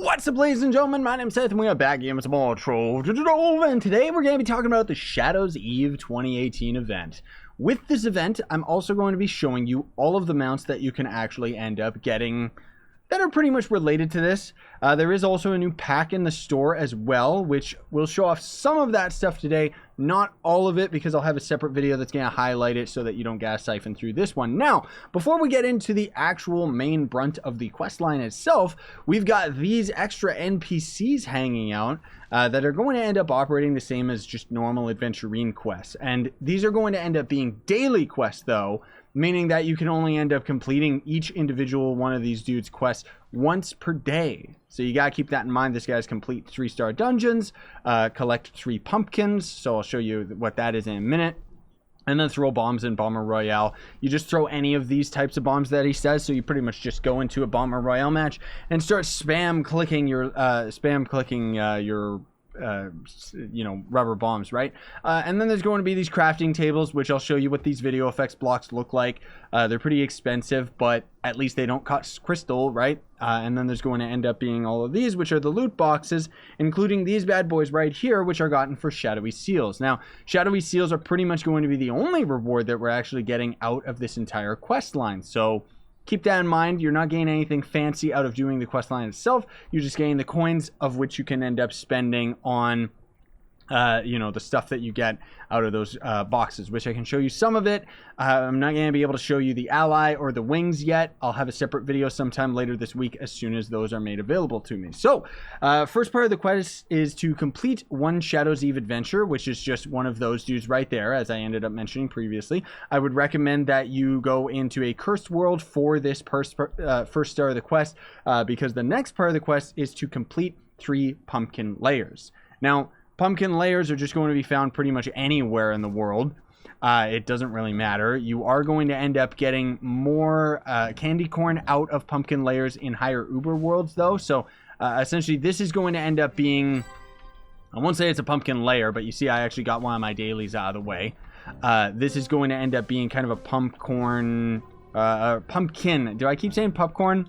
What's up, ladies and gentlemen? My name's Seth, and we are back again with some more Trove, and today we're going to be talking about the Shadows Eve 2018 event. With this event, I'm also going to be showing you all of the mounts that you can actually end up getting that are pretty much related to this. There is also a new pack in the store as well, which will show off some of that stuff today. Not all of it, because I'll have a separate video that's going to highlight it so that you don't gas siphon through this one. Now, before we get into the actual main brunt of the quest line itself, we've got these extra NPCs hanging out that are going to end up operating the same as just normal adventurine quests. And these are going to end up being daily quests, though, meaning that you can only end up completing each individual one of these dudes' quests once per day. So you gotta keep that in mind. This guy's complete 3-star dungeons, collect 3 pumpkins, so I'll show you what that is in a minute, and then throw bombs in Bomber Royale. You just throw any of these types of bombs that he says, so you pretty much just go into a Bomber Royale match and start spam clicking your you know, rubber bombs, right? And then there's going to be these crafting tables, which I'll show you what these video effects blocks look like. They're pretty expensive, but at least they don't cost crystal, right? And then there's going to end up being all of these, which are the loot boxes, including these bad boys right here, which are gotten for shadowy seals. Now, shadowy seals are pretty much going to be the only reward that we're actually getting out of this entire quest line. So keep that in mind. You're not getting anything fancy out of doing the quest line itself. You're just getting the coins, of which you can end up spending on you know, the stuff that you get out of those boxes, which I can show you some of it. I'm not going to be able to show you the ally or the wings yet. I'll have a separate video sometime later this week as soon as those are made available to me. So first part of the quest is to complete one Shadows Eve adventure, which is just one of those dudes right there, as I ended up mentioning previously. I would recommend that you go into a cursed world for this first star of the quest, because the next part of the quest is to complete 3 pumpkin layers. Now, pumpkin layers are just going to be found pretty much anywhere in the world. It doesn't really matter. You are going to end up getting more candy corn out of pumpkin layers in higher Uber worlds, though. So essentially, this is going to end up being, I won't say it's a pumpkin layer, but you see I actually got one of my dailies out of the way. This is going to end up being kind of a pumpkin. Do I keep saying popcorn?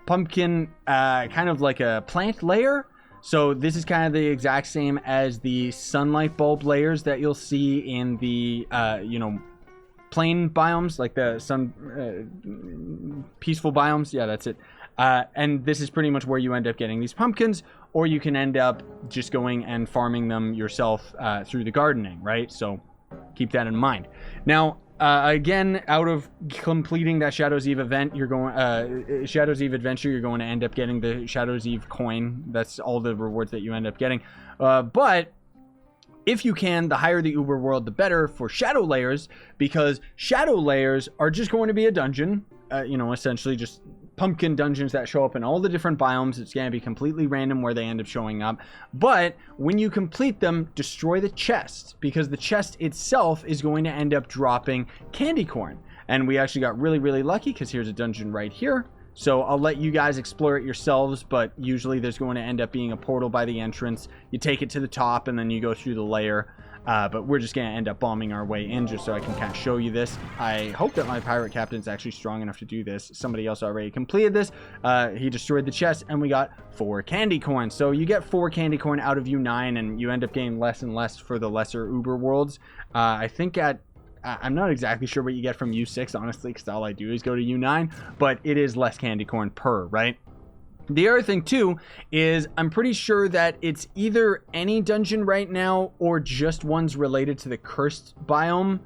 Pumpkin, kind of like a plant layer. So this is kind of the exact same as the sunlight bulb layers that you'll see in the, you know, plain biomes, like the peaceful biomes. Yeah, that's it. And this is pretty much where you end up getting these pumpkins, or you can end up just going and farming them yourself through the gardening, right? So keep that in mind. Now, again, out of completing that Shadows Eve event, you're going Shadows Eve adventure, you're going to end up getting the Shadows Eve coin. That's all the rewards that you end up getting. But if you can, the higher the Uber world, the better for shadow layers, because shadow layers are just going to be a dungeon, you know, essentially just pumpkin dungeons that show up in all the different biomes. It's going to be completely random where they end up showing up. But when you complete them, destroy the chest, because the chest itself is going to end up dropping candy corn. And we actually got really, really lucky, because here's a dungeon right here. So I'll let you guys explore it yourselves, but usually there's going to end up being a portal by the entrance. You take it to the top, and then you go through the layer. But we're just going to end up bombing our way in, just so I can kind of show you this. I hope that my pirate captain's actually strong enough to do this. Somebody else already completed this. He destroyed the chest, and we got 4 candy corn. So you get 4 candy corn out of U9, and you end up getting less and less for the lesser Uber worlds. I think I'm not exactly sure what you get from U6, honestly, because all I do is go to U9. But it is less candy corn per, right? The other thing, too, is I'm pretty sure that it's either any dungeon right now or just ones related to the cursed biome.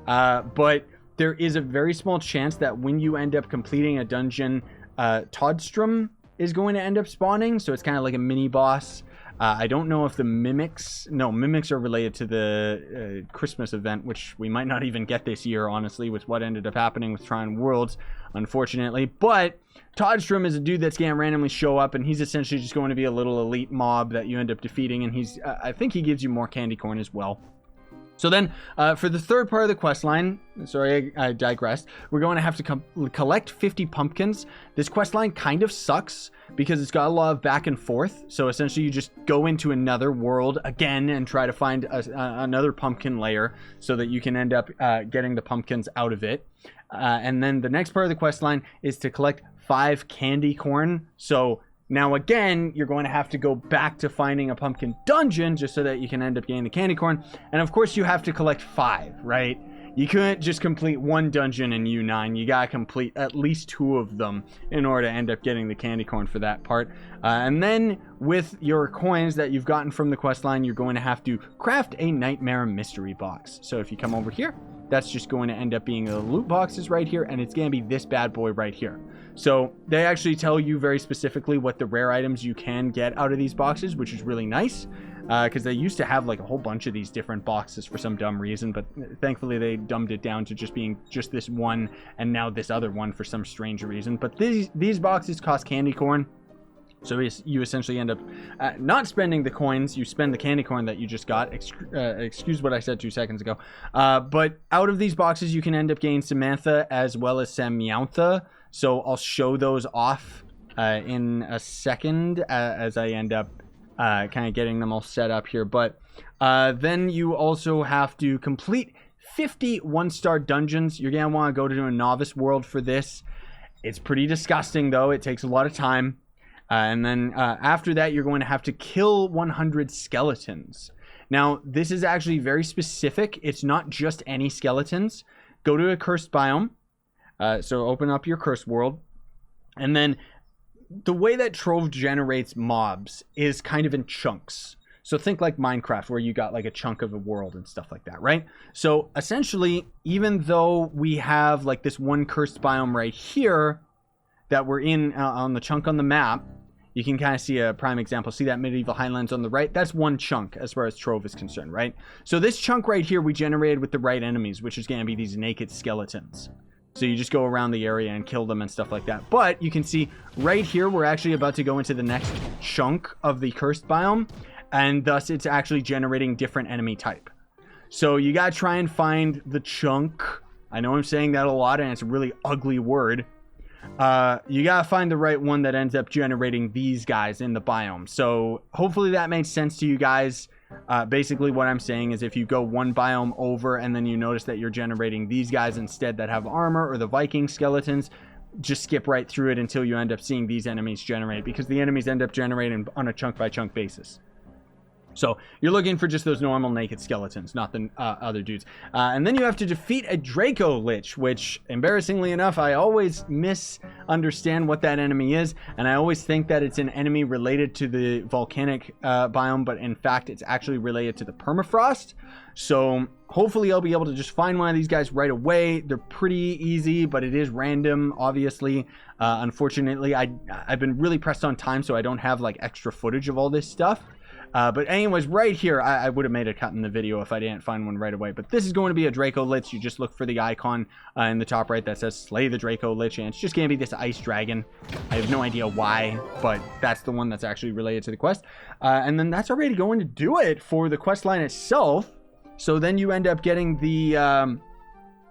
But there is a very small chance that when you end up completing a dungeon, Toadstrom is going to end up spawning. So it's kind of like a mini boss. I don't know if the mimics are related to the Christmas event, which we might not even get this year, honestly, with what ended up happening with Trine Worlds, unfortunately. But Toadstrom is a dude that's going to randomly show up, and he's essentially just going to be a little elite mob that you end up defeating, and he's I think he gives you more candy corn as well. So then, for the third part of the quest line, sorry, I digressed. We're going to have to collect 50 pumpkins. This quest line kind of sucks because it's got a lot of back and forth. So essentially, you just go into another world again and try to find another pumpkin layer so that you can end up getting the pumpkins out of it. And then the next part of the quest line is to collect 5 candy corn. So Now, again, you're going to have to go back to finding a pumpkin dungeon just so that you can end up getting the candy corn. And of course, you have to collect 5, right? You couldn't just complete 1 dungeon in U9. You gotta complete at least 2 of them in order to end up getting the candy corn for that part. And then with your coins that you've gotten from the quest line, you're going to have to craft a nightmare mystery box. So if you come over here, that's just going to end up being the loot boxes right here, and it's going to be this bad boy right here. So they actually tell you very specifically what the rare items you can get out of these boxes, which is really nice, because they used to have like a whole bunch of these different boxes for some dumb reason, but thankfully they dumbed it down to just being just this one and now this other one for some strange reason. But these boxes cost candy corn. So you essentially end up not spending the coins, you spend the candy corn that you just got. Excuse what I said 2 seconds ago. But out of these boxes, you can end up getting Samantha as well as Samantha. So I'll show those off in a second as I end up kind of getting them all set up here. But then you also have to complete 50 1-star dungeons. You're going to want to go to a novice world for this. It's pretty disgusting, though. It takes a lot of time. And then after that, you're going to have to kill 100 skeletons. Now, this is actually very specific. It's not just any skeletons. Go to a cursed biome. So open up your cursed world. And then the way that Trove generates mobs is kind of in chunks. So think like Minecraft, where you got like a chunk of a world and stuff like that, right? So essentially, even though we have like this one cursed biome right here that we're in on the chunk on the map, you can kind of see a prime example. See that medieval highlands on the right? That's one chunk as far as Trove is concerned, right? So this chunk right here we generated with the right enemies, which is going to be these naked skeletons. So you just go around the area and kill them and stuff like that. But you can see right here, we're actually about to go into the next chunk of the cursed biome. And thus it's actually generating different enemy type. So you got to try and find the chunk. I know I'm saying that a lot and it's a really ugly word. You gotta find the right one that ends up generating these guys in the biome. So hopefully that makes sense to you guys. Basically what I'm saying is if you go one biome over and then you notice that you're generating these guys instead that have armor, or the Viking skeletons, just skip right through it until you end up seeing these enemies generate, because the enemies end up generating on a chunk by chunk basis. So you're looking for just those normal naked skeletons, not the other dudes. And then you have to defeat a Draco Lich, which, embarrassingly enough, I always misunderstand what that enemy is. And I always think that it's an enemy related to the volcanic biome, but in fact, it's actually related to the permafrost. So hopefully I'll be able to just find one of these guys right away. They're pretty easy, but it is random, obviously. Unfortunately, I've been really pressed on time, so I don't have like extra footage of all this stuff. But anyways, right here, I would have made a cut in the video if I didn't find one right away. But this is going to be a Draco Lich. You just look for the icon in the top right that says Slay the Draco Lich. And it's just going to be this ice dragon. I have no idea why, but that's the one that's actually related to the quest. And then that's already going to do it for the quest line itself. So then you end up getting the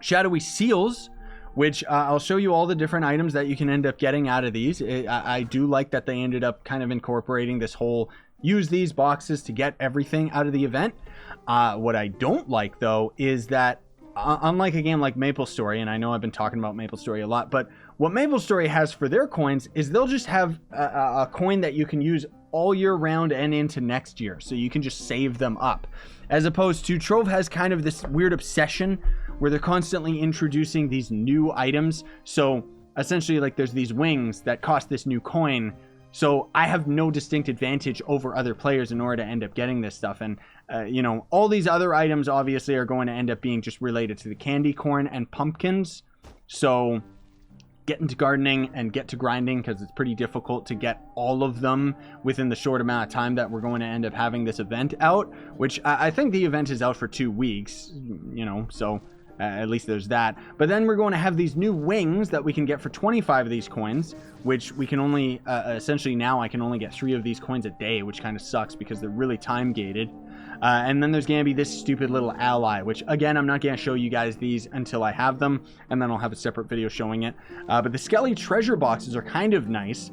Shadowy Seals, which I'll show you all the different items that you can end up getting out of these. I do like that they ended up kind of incorporating this whole use these boxes to get everything out of the event. What I don't like, though, is that unlike a game like MapleStory, and I know I've been talking about MapleStory a lot, but what MapleStory has for their coins is they'll just have a coin that you can use all year round and into next year, so you can just save them up. As opposed to Trove has kind of this weird obsession where they're constantly introducing these new items. So essentially, like, there's these wings that cost this new coin. So I have no distinct advantage over other players in order to end up getting this stuff. And, you know, all these other items obviously are going to end up being just related to the candy corn and pumpkins. So get into gardening and get to grinding, because it's pretty difficult to get all of them within the short amount of time that we're going to end up having this event out, which I think the event is out for 2 weeks, you know, so at least there's that. But then we're going to have these new wings that we can get for 25 of these coins, which we can only, essentially now I can only get 3 of these coins a day, which kind of sucks because they're really time gated. And then there's going to be this stupid little ally, which again, I'm not going to show you guys these until I have them, and then I'll have a separate video showing it. But the Skelly treasure boxes are kind of nice,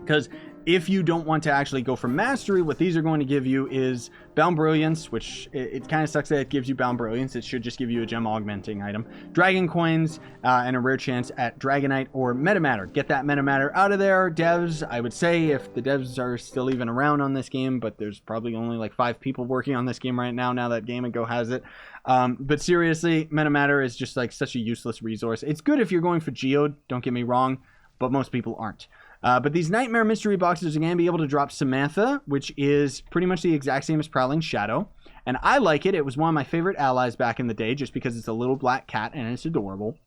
because If you don't want to actually go for mastery, what these are going to give you is Bound Brilliance, which it kind of sucks that it gives you Bound Brilliance. It should just give you a gem augmenting item. Dragon Coins, and a rare chance at Dragonite or Metamatter. Get that Metamatter out of there, devs. I would say if the devs are still even around on this game, but there's probably only like 5 people working on this game right now that Game & Go has it. But seriously, Metamatter is just like such a useless resource. It's good if you're going for Geode, don't get me wrong, but most people aren't. But these Nightmare Mystery Boxes are going to be able to drop Samantha, which is pretty much the exact same as Prowling Shadow. And I like it. It was one of my favorite allies back in the day just because it's a little black cat and it's adorable.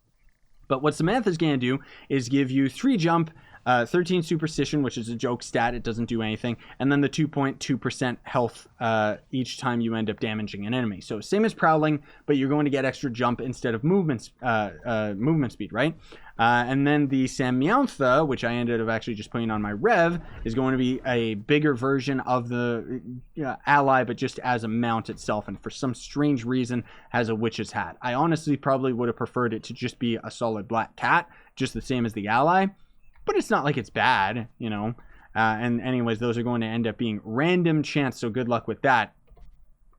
But what Samantha's going to do is give you 3 jump, 13 superstition, which is a joke stat. It doesn't do anything. And then the 2.2% health each time you end up damaging an enemy. So same as Prowling, but you're going to get extra jump instead of movement speed, right? And then the Samantha, which I ended up actually just putting on my Rev, is going to be a bigger version of the ally, but just as a mount itself. And for some strange reason, has a witch's hat. I honestly probably would have preferred it to just be a solid black cat, just the same as the ally. But it's not like it's bad, you know. And anyways, those are going to end up being random chance, so good luck with that.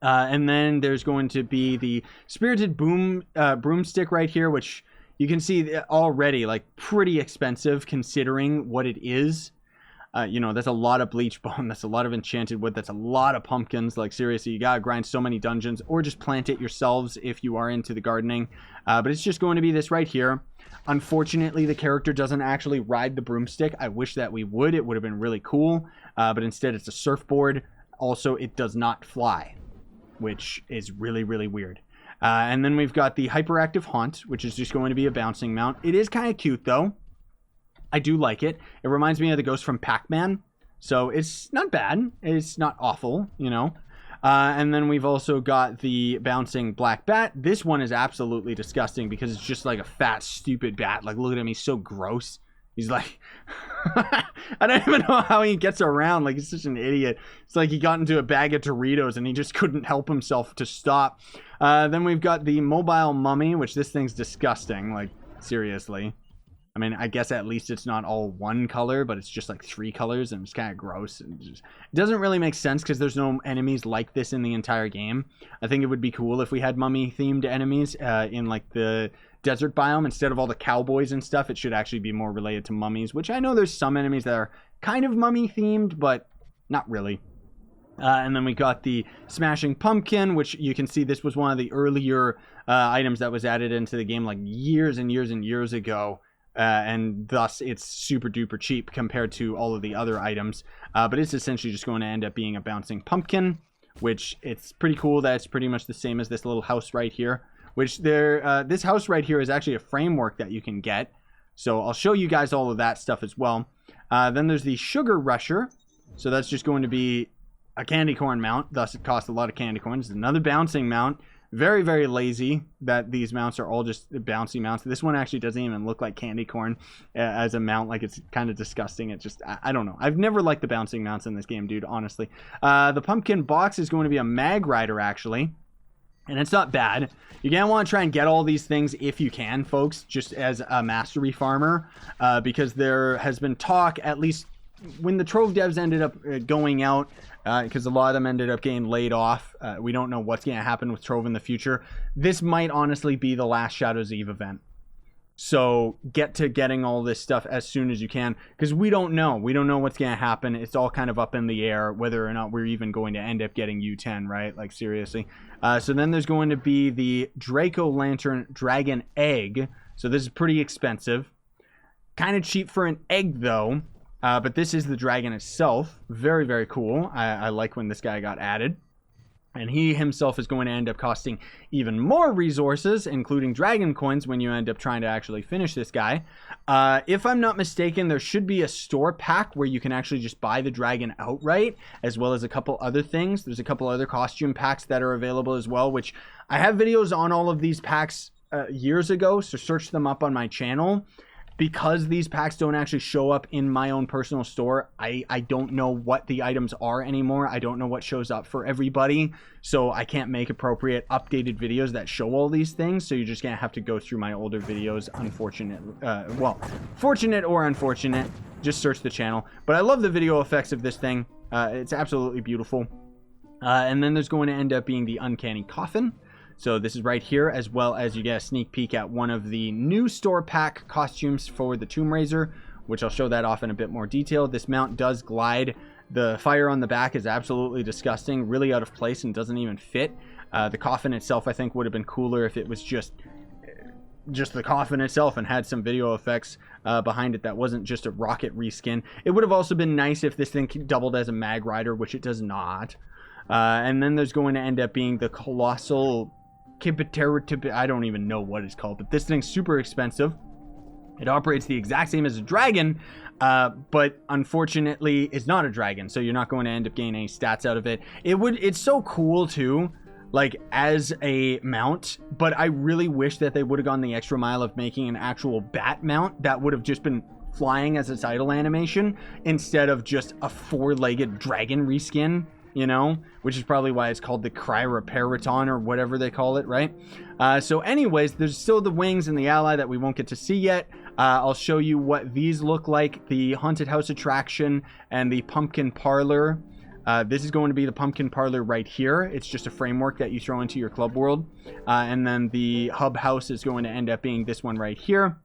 And then there's going to be the Spirited Broomstick right here, which you can see already, like, pretty expensive considering what it is. You know, that's a lot of Bleach Bone, that's a lot of Enchanted Wood, that's a lot of pumpkins. Like, seriously, you gotta grind so many dungeons, or just plant it yourselves if you are into the gardening. But it's just going to be this right here. Unfortunately, the character doesn't actually ride the broomstick. I wish that we would. It would have been really cool. But instead, it's a surfboard. Also, it does not fly, which is really, really weird. And then we've got the Hyperactive Haunt, which is just going to be a bouncing mount. It is kind of cute, though. I do like it. It reminds me of the ghost from Pac-Man. So it's not bad. It's not awful, you know. And then we've also got the bouncing black bat. This one is absolutely disgusting because it's just like a fat, stupid bat. Like, look at him. He's so gross. He's like... I don't even know how he gets around. Like, he's such an idiot. It's like he got into a bag of Doritos and he just couldn't help himself to stop. Then we've got the mobile mummy, which this thing's disgusting. Like, seriously. I mean, I guess at least it's not all one color, but it's just like 3 colors, and it's kind of gross. And it doesn't really make sense because there's no enemies like this in the entire game. I think it would be cool if we had mummy-themed enemies in like the desert biome. Instead of all the cowboys and stuff, it should actually be more related to mummies, which I know there's some enemies that are kind of mummy-themed, but not really. And then we got the Smashing Pumpkin, which you can see this was one of the earlier items that was added into the game like years and years and years ago. And thus it's super duper cheap compared to all of the other items. But it's essentially just going to end up being a bouncing pumpkin, which it's pretty cool that it's pretty much the same as this little house right here. Which this house right here is actually a framework that you can get. So I'll show you guys all of that stuff as well. Then there's the Sugar Rusher. So that's just going to be a candy corn mount. Thus it costs a lot of candy corns. Another bouncing mount. Very, very lazy that these mounts are all just bouncy mounts. This one actually doesn't even look like candy corn as a mount. Like, it's kind of disgusting. It just, I don't know. I've never liked the bouncing mounts in this game, dude, honestly. The pumpkin box is going to be a mag rider, actually. And it's not bad. You're going to want to try and get all these things if you can, folks, just as a mastery farmer. Because there has been talk, at least when the Trove devs ended up going out, because a lot of them ended up getting laid off. We don't know what's going to happen with Trove in the future. This might honestly be the last Shadow's Eve event. So get to getting all this stuff as soon as you can, because we don't know. We don't know what's going to happen. It's all kind of up in the air whether or not we're even going to end up getting U10, right? Like, seriously. So then there's going to be the Draco Lantern Dragon Egg. So this is pretty expensive. Kind of cheap for an egg, though. But this is the dragon itself. Very, very cool. I like when this guy got added. And he himself is going to end up costing even more resources, including dragon coins, when you end up trying to actually finish this guy. If I'm not mistaken, there should be a store pack where you can actually just buy the dragon outright, as well as a couple other things. There's a couple other costume packs that are available as well, which I have videos on all of these packs years ago, so search them up on my channel. because these packs don't actually show up in my own personal store, I don't know what the items are anymore. I don't know what shows up for everybody, so I can't make appropriate updated videos that show all these things. So you're just gonna have to go through my older videos. Well, fortunate or unfortunate, just search the channel. But I love the video effects of this thing. It's absolutely beautiful. And then there's going to end up being the Uncanny Coffin. So this is right here, as well as you get a sneak peek at one of the new store pack costumes for the Tomb Raiser, which I'll show that off in a bit more detail. This mount does glide. The fire on the back is absolutely disgusting, really out of place and doesn't even fit. The coffin itself, I think, would have been cooler if it was just the coffin itself and had some video effects behind it that wasn't just a rocket reskin. It would have also been nice if this thing doubled as a mag rider, which it does not. And then there's going to end up being the colossal I don't even know what it's called, but this thing's super expensive. It operates the exact same as a dragon, but unfortunately is not a dragon, so you're not going to end up gaining any stats out of it. It's so cool too, like as a mount, but I really wish that they would have gone the extra mile of making an actual bat mount that would have just been flying as its idle animation instead of just a four-legged dragon reskin, you know, which is probably why it's called the Cryoparaton or whatever they call it, right? So anyways, there's still the wings and the ally that we won't get to see yet. I'll show you what these look like, the Haunted House attraction and the Pumpkin Parlor. This is going to be the Pumpkin Parlor right here. It's just a framework that you throw into your club world. And then the Hub House is going to end up being this one right here.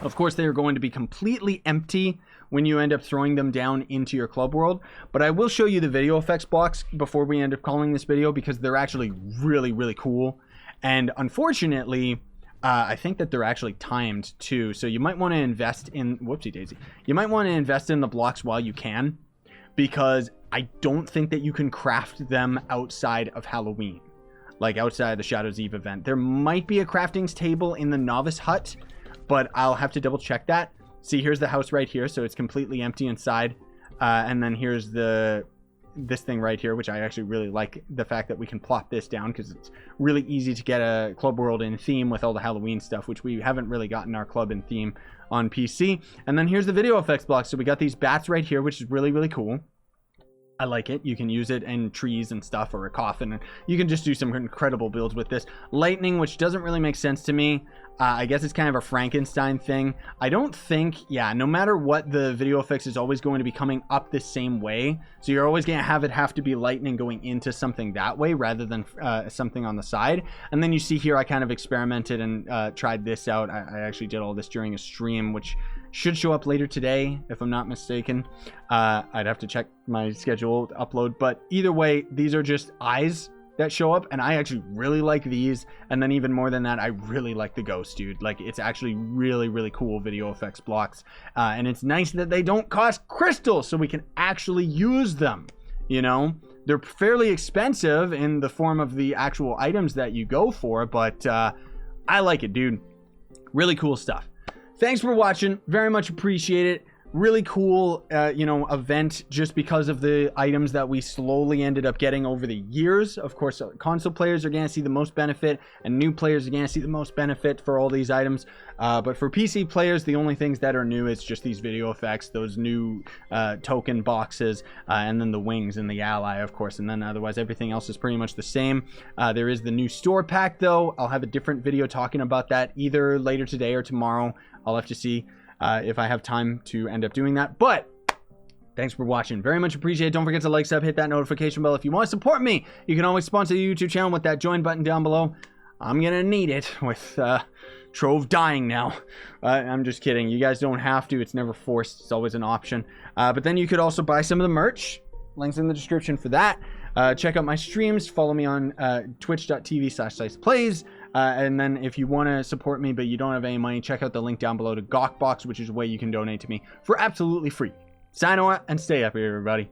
Of course, they are going to be completely empty when you end up throwing them down into your club world. But I will show you the video effects blocks before we end up calling this video, because they're actually really, really cool. And unfortunately, I think that they're actually timed too. So you might want to invest in, whoopsie daisy. You might want to invest in the blocks while you can, because I don't think that you can craft them outside of Halloween, like outside the Shadows Eve event. There might be a crafting table in the Novice Hut, but I'll have to double check that. See, here's the house right here, so it's completely empty inside. And then here's this thing right here, which I actually really like the fact that we can plop this down, because it's really easy to get a club world in theme with all the Halloween stuff, which we haven't really gotten our club in theme on PC. And then here's the video effects block. So we got these bats right here, which is really, really cool. I like it. You can use it in trees and stuff, or a coffin, and you can just do some incredible builds with this. Lightning, which doesn't really make sense to me. I guess it's kind of a Frankenstein thing. I don't think, yeah, no matter what, the video effects is always going to be coming up the same way. So you're always going to have to be lightning going into something that way rather than something on the side. And then you see here, I kind of experimented and tried this out. I actually did all this during a stream, which should show up later today, if I'm not mistaken. I'd have to check my schedule to upload. But either way, these are just eyes that show up, and I actually really like these. And then even more than that, I really like the ghost, dude. Like, it's actually really, really cool video effects blocks. And it's nice that they don't cost crystals, so we can actually use them, you know? They're fairly expensive in the form of the actual items that you go for, but I like it, dude. Really cool stuff. Thanks for watching. Very much appreciate it. Really cool, you know, event just because of the items that we slowly ended up getting over the years. Of course, console players are going to see the most benefit, and new players are going to see the most benefit for all these items. But for PC players, the only things that are new is just these video effects, those new token boxes, and then the wings and the ally, of course. And then otherwise, everything else is pretty much the same. There is the new store pack, though. I'll have a different video talking about that either later today or tomorrow. I'll have to see if I have time to end up doing that. But thanks for watching. Very much appreciate it. Don't forget to like, sub, hit that notification bell. If you want to support me, you can always sponsor the YouTube channel with that join button down below. I'm gonna need it with Trove dying now. I'm just kidding. You guys don't have to. It's never forced. It's always an option. But then you could also buy some of the merch. Links in the description for that. Check out my streams. Follow me on twitch.tv/SicePlays. And then if you want to support me but you don't have any money, check out the link down below to Gawkbox, which is a way you can donate to me for absolutely free. Sign on and stay up here, everybody.